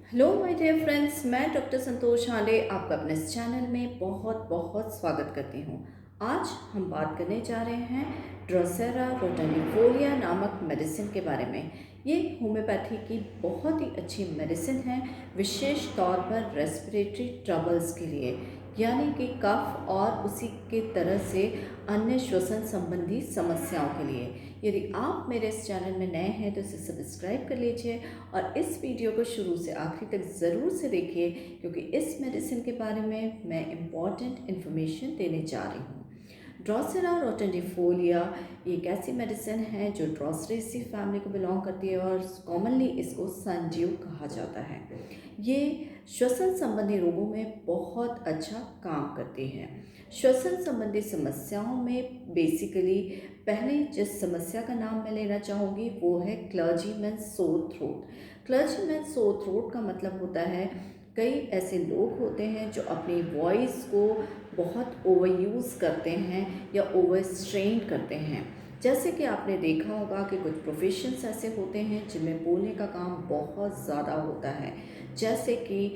Hello my dear friends, मैं doctor संतोष हांडे आपका अपने इस चैनल में बहुत बहुत स्वागत करती हूँ। आज हम बात करने जा रहे हैं ड्रोसेरा रोटानिफोलिया नामक मेडिसिन के बारे में। ये होम्योपैथी की बहुत ही अच्छी मेडिसिन है, विशेष तौर पर रेस्पिरेटरी ट्रबल्स के लिए, यानी कि कफ और उसी के तरह से अन्य श्वसन संबंधी समस्याओं के लिए। यदि आप मेरे इस चैनल में नए हैं तो इसे सब्सक्राइब कर लीजिए और इस वीडियो को शुरू से आखिरी तक ज़रूर से देखिए, क्योंकि इस मेडिसिन के बारे में मैं इम्पॉर्टेंट इन्फॉर्मेशन देने जा रही हूँ। ड्रोसेरा रोटेंडिफोलिया ये एक ऐसी मेडिसिन है जो ड्रोसरेसी फैमिली को बिलोंग करती है और कॉमनली इसको सनड्यू कहा जाता है। ये श्वसन संबंधी रोगों में बहुत अच्छा काम करती है। श्वसन संबंधी समस्याओं में बेसिकली पहले जिस समस्या का नाम मैं लेना चाहूँगी वो है clergyman sore throat. Clergyman sore throat का मतलब होता है कई ऐसे लोग होते हैं जो अपनी वॉइस को बहुत ओवर यूज़ करते हैं या ओवर स्ट्रेन करते हैं। जैसे कि आपने देखा होगा कि कुछ प्रोफेशंस ऐसे होते हैं जिनमें बोलने का काम बहुत ज़्यादा होता है, जैसे कि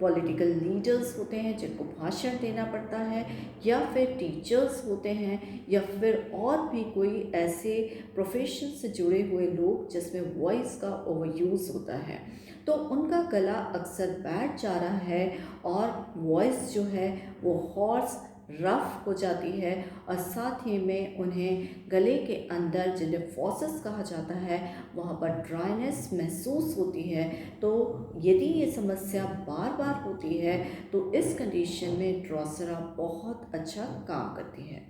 पॉलिटिकल लीडर्स होते हैं जिनको भाषण देना पड़ता है, या फिर टीचर्स होते हैं, या फिर और भी कोई ऐसे प्रोफेशन से जुड़े हुए लोग जिसमें वॉइस का ओवर यूज़ होता है। तो उनका गला अक्सर बैठ जा रहा है और वॉइस जो है वो हॉर्स रफ हो जाती है, और साथ ही में उन्हें गले के अंदर जिन्हें फॉसेस कहा जाता है वहाँ पर ड्राइनेस महसूस होती है। तो यदि ये समस्या बार बार होती है तो इस कंडीशन में ड्रोसेरा बहुत अच्छा काम करती है।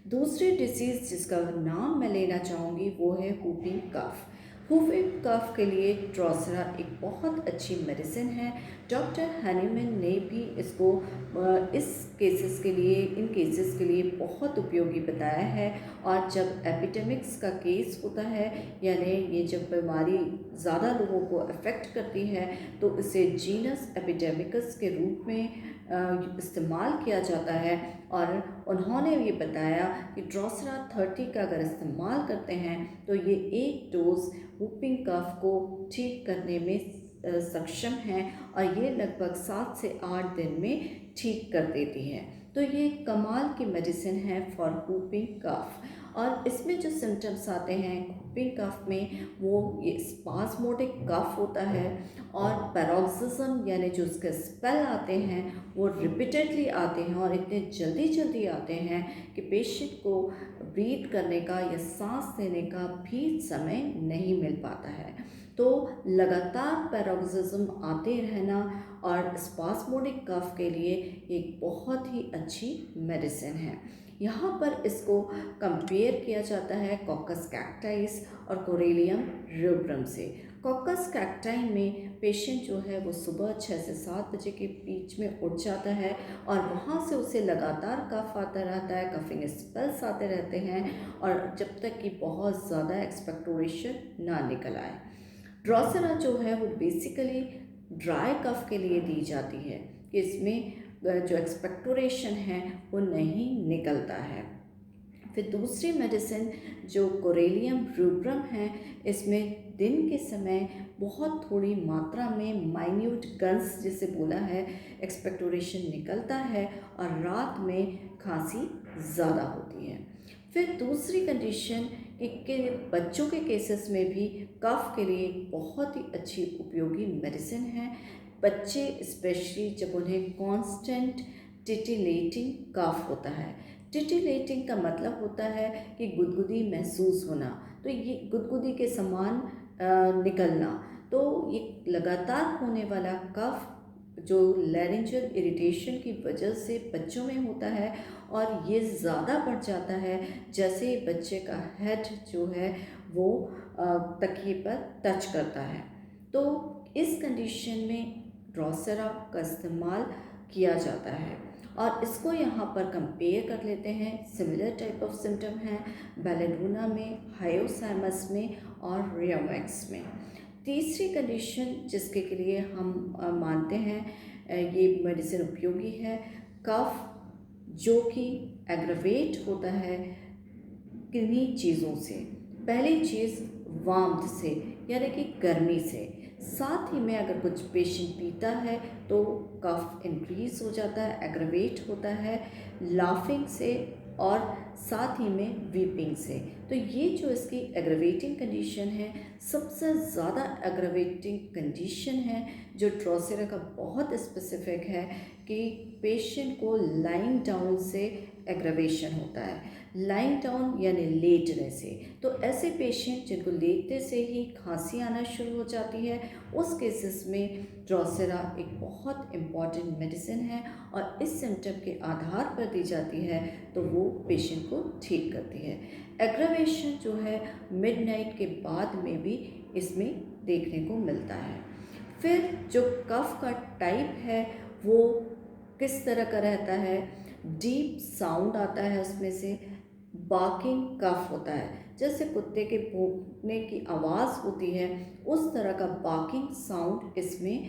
दूसरी डिसीज़ जिसका नाम मैं लेना चाहूँगी वो है whooping कफ। whooping कफ के लिए ड्रोसेरा एक बहुत अच्छी मेडिसिन है। डॉक्टर हनीमन ने भी इसको इस केसेस के लिए इन केसेस के लिए बहुत उपयोगी बताया है। और जब एपिडेमिक्स का केस होता है, यानी ये जब बीमारी ज़्यादा लोगों को अफेक्ट करती है, तो इसे जीनस एपिडेमिकस के रूप में इस्तेमाल किया जाता है। और उन्होंने ये बताया कि ड्रोसेरा 30 का अगर इस्तेमाल करते हैं तो ये एक डोज whooping कफ को ठीक करने में सक्षम हैं, और ये लगभग 7 से 8 दिन में ठीक कर देती है। तो ये कमाल की मेडिसिन है फॉर whooping कफ। और इसमें जो सिम्टम्स आते हैं whooping कफ में, वो ये स्पास्मोडिक कफ होता है, और पैरोक्सिज्म यानी जो उसके स्पेल आते हैं वो रिपीटेडली आते हैं, और इतने जल्दी जल्दी आते हैं कि पेशेंट को ब्रीथ करने का या सांस लेने का भी समय नहीं मिल पाता है। तो लगातार पैरोक्सिज्म आते रहना और स्पास्मोडिक कफ के लिए एक बहुत ही अच्छी मेडिसिन है। यहाँ पर इसको कंपेयर किया जाता है कॉकस कैक्टाइस और कोरेलियम र्यूब्रम से। कॉकस कैक्टाई में पेशेंट जो है वो सुबह 6 से 7 बजे के बीच में उठ जाता है, और वहाँ से उसे लगातार कफ आता रहता है, कफिंग स्पेल्स आते रहते हैं, और जब तक कि बहुत ज़्यादा एक्सपेक्टोरेशन ना निकल आए। ड्रोसेरा जो है वो बेसिकली ड्राई कफ के लिए दी जाती है कि इसमें जो एक्सपेक्टोरेशन है वो नहीं निकलता है। फिर दूसरी मेडिसिन जो कोरेलियम र्यूब्रम है, इसमें दिन के समय बहुत थोड़ी मात्रा में माइन्यूट गन्स जिसे बोला है एक्सपेक्टोरेशन निकलता है, और रात में खांसी ज़्यादा होती है। फिर दूसरी कंडीशन के बच्चों के केसेस में भी कफ के लिए बहुत ही अच्छी उपयोगी मेडिसिन है। बच्चे स्पेशली जब उन्हें कांस्टेंट टिटिलेटिंग कफ होता है, टिटिलेटिंग का मतलब होता है कि गुदगुदी महसूस होना, तो ये गुदगुदी के समान निकलना, तो ये लगातार होने वाला कफ जो लैरिंजियल इरिटेशन की वजह से बच्चों में होता है, और ये ज़्यादा बढ़ जाता है जैसे ही बच्चे का हेड जो है वो तकिए पर टच करता है। तो इस कंडीशन में ड्रोसेरा का इस्तेमाल किया जाता है, और इसको यहाँ पर कंपेयर कर लेते हैं। सिमिलर टाइप ऑफ सिम्टम हैं बेलेडोना में, हायोसाइमस में और रियोमैक्स में। तीसरी कंडीशन जिसके के लिए हम मानते हैं ये मेडिसिन उपयोगी है, कफ जो कि एग्रवेट होता है किन्हीं चीज़ों से। पहली चीज़ वार्मथ से, यानी कि गर्मी से। साथ ही में अगर कुछ पेशेंट पीता है तो कफ इंक्रीज हो जाता है, एग्रवेट होता है लाफिंग से और साथ ही में वीपिंग से। तो ये जो इसकी एग्रवेटिंग कंडीशन है, सबसे ज़्यादा एग्रवेटिंग कंडीशन है जो ड्रोसेरा का बहुत स्पेसिफिक है कि पेशेंट को लाइंग डाउन से एग्रवेशन होता है, लाइंग डाउन यानी लेटने से। तो ऐसे पेशेंट जिनको लेटने से ही खांसी आना शुरू हो जाती है, उस केसेस में ड्रोसेरा एक बहुत इम्पॉर्टेंट मेडिसिन है और इस सिम्टम के आधार पर दी जाती है तो वो पेशेंट को ठीक करती है। एग्रवेशन जो है मिडनाइट के बाद में भी इसमें देखने को मिलता है। फिर जो कफ का टाइप है वो किस तरह का रहता है, डीप साउंड आता है उसमें से, बार्किंग कफ होता है, जैसे कुत्ते के भौंकने की आवाज़ होती है उस तरह का बार्किंग साउंड इसमें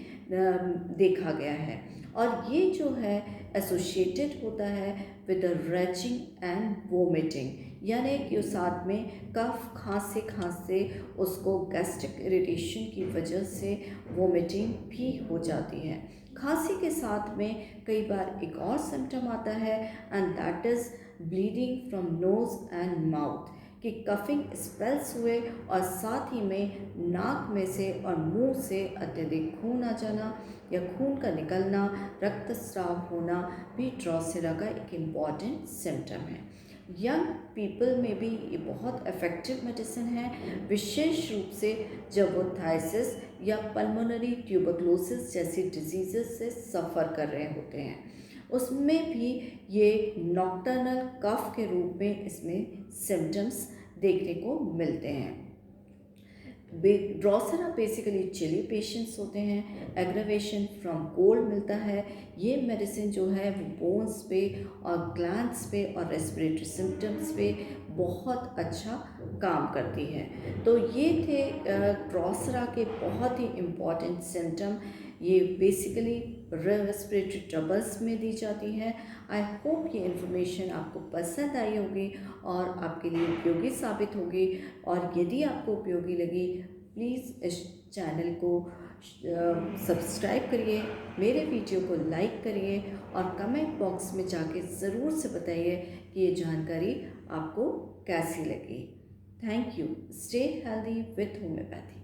देखा गया है। और ये जो है एसोसिएटेड होता है विद रैचिंग एंड वोमिटिंग, यानी कि उस साथ में कफ खांसते खांसते उसको गैस्ट्रिक इरिटेशन की वजह से वोमिटिंग भी हो जाती है। खांसी के साथ में कई बार एक और सिम्टम आता है and that is bleeding from nose and mouth, कि कफिंग स्पेल्स हुए और साथ ही में नाक में से और मुंह से अत्यधिक खून आ जाना या खून का निकलना, रक्तस्राव होना भी ड्रोसेरा का एक इम्पॉर्टेंट सिम्टम है। यंग पीपल में भी ये बहुत इफ़ेक्टिव मेडिसिन है, विशेष रूप से जब वो थायसिस या पल्मोनरी ट्यूबरक्लोसिस जैसी डिजीज़ेस से सफ़र कर रहे होते हैं, उसमें भी ये नॉक्टर्नल कफ के रूप में इसमें सिम्टम्स देखने को मिलते हैं। ड्रोसेरा बेसिकली चिली पेशेंट्स होते हैं, एग्रवेशन फ्रॉम कोल्ड मिलता है। ये मेडिसिन जो है वो बोन्स पे और ग्लैंड्स पे और रेस्पिरेटरी सिम्टम्स पे बहुत अच्छा काम करती है। तो ये थे ड्रोसेरा के बहुत ही इम्पॉर्टेंट सिम्टम। ये बेसिकली रेस्पिरेटरी ट्रबल्स में दी जाती है। आई होप ये इन्फॉर्मेशन आपको पसंद आई होगी और आपके लिए उपयोगी साबित होगी। और यदि आपको उपयोगी लगी, प्लीज़ इस चैनल को सब्सक्राइब करिए, मेरे वीडियो को लाइक करिए और कमेंट बॉक्स में जाके ज़रूर से बताइए कि ये जानकारी आपको कैसी लगी। Thank you. Stay healthy with homeopathy.